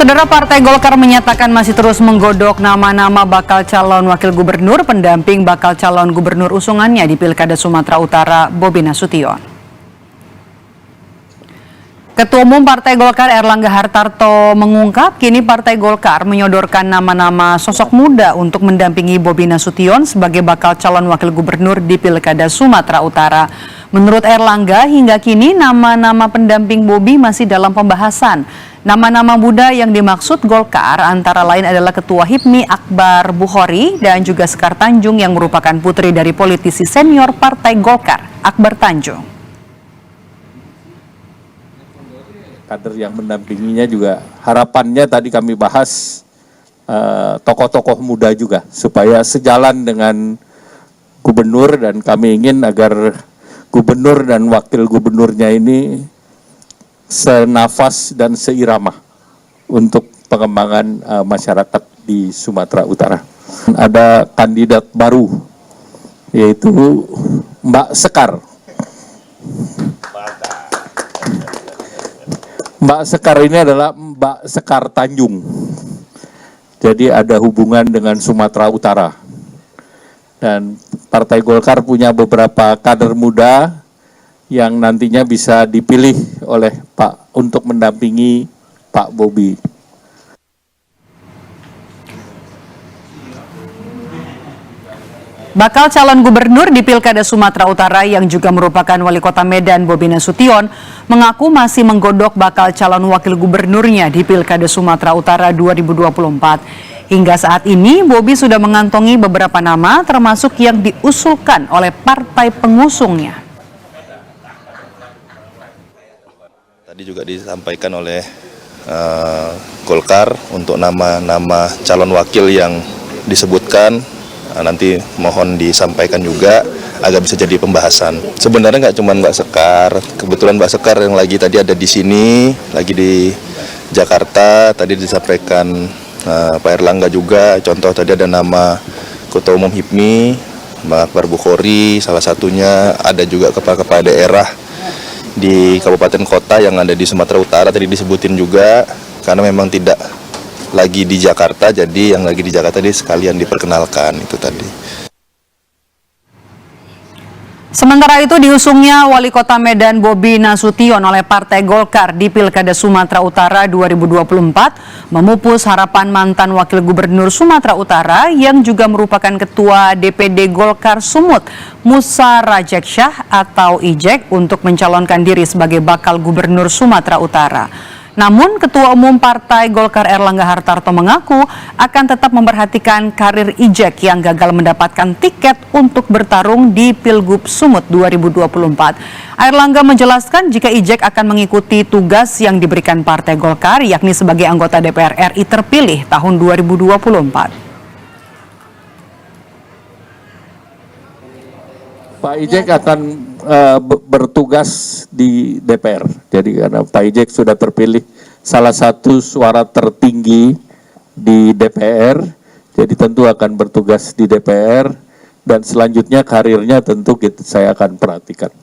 Saudara, Partai Golkar menyatakan masih terus menggodok nama-nama bakal calon wakil gubernur pendamping bakal calon gubernur usungannya di Pilkada Sumatera Utara, Bobi Nasution. Ketua Umum Partai Golkar Erlangga Hartarto mengungkap kini Partai Golkar menyodorkan nama-nama sosok muda untuk mendampingi Bobi Nasution sebagai bakal calon wakil gubernur di Pilkada Sumatera Utara. Menurut Erlangga, hingga kini nama-nama pendamping Bobi masih dalam pembahasan. Nama-nama muda yang dimaksud Golkar antara lain adalah Ketua HIPMI Akbar Bukhori dan juga Sekar Tanjung yang merupakan putri dari politisi senior Partai Golkar, Akbar Tanjung. Kader yang mendampinginya juga harapannya tadi kami bahas tokoh-tokoh muda juga supaya sejalan dengan gubernur, dan kami ingin agar gubernur dan wakil gubernurnya ini senafas dan seirama untuk pengembangan masyarakat di Sumatera Utara. Ada kandidat baru yaitu Mbak Sekar. Mbak Sekar ini adalah Mbak Sekar Tanjung. Jadi ada hubungan dengan Sumatera Utara. Dan Partai Golkar punya beberapa kader muda yang nantinya bisa dipilih oleh Pak untuk mendampingi Pak Bobi. Bakal calon gubernur di Pilkada Sumatera Utara yang juga merupakan wali kota Medan, Bobi Nasution, mengaku masih menggodok bakal calon wakil gubernurnya di Pilkada Sumatera Utara 2024. Hingga saat ini, Bobi sudah mengantongi beberapa nama termasuk yang diusulkan oleh partai pengusungnya. Tadi juga disampaikan oleh Golkar untuk nama-nama calon wakil yang disebutkan, nanti mohon disampaikan juga agar bisa jadi pembahasan. Sebenarnya nggak cuma Mbak Sekar, kebetulan Mbak Sekar yang lagi tadi ada di sini, lagi di Jakarta, tadi disampaikan Pak Erlangga juga, contoh tadi ada nama Ketua Umum HIPMI, Mbak Akbar Bukhori, salah satunya, ada juga kepala-kepala daerah di kabupaten kota yang ada di Sumatera Utara tadi disebutin juga, karena memang tidak lagi di Jakarta, jadi yang lagi di Jakarta ini sekalian diperkenalkan itu tadi. Sementara itu diusungnya wali kota Medan Bobi Nasution oleh Partai Golkar di Pilkada Sumatera Utara 2024 memupus harapan mantan wakil gubernur Sumatera Utara yang juga merupakan ketua DPD Golkar Sumut, Musa Rajeksyah atau Ijek, untuk mencalonkan diri sebagai bakal gubernur Sumatera Utara. Namun, Ketua Umum Partai Golkar Erlangga Hartarto mengaku akan tetap memperhatikan karir Ijek yang gagal mendapatkan tiket untuk bertarung di Pilgub Sumut 2024. Erlangga menjelaskan jika Ijek akan mengikuti tugas yang diberikan Partai Golkar, yakni sebagai anggota DPR RI terpilih tahun 2024. Pak Ijek akan bertugas di DPR. Jadi karena Pak Ijek sudah terpilih salah satu suara tertinggi di DPR, jadi tentu akan bertugas di DPR, dan selanjutnya karirnya tentu saya akan perhatikan.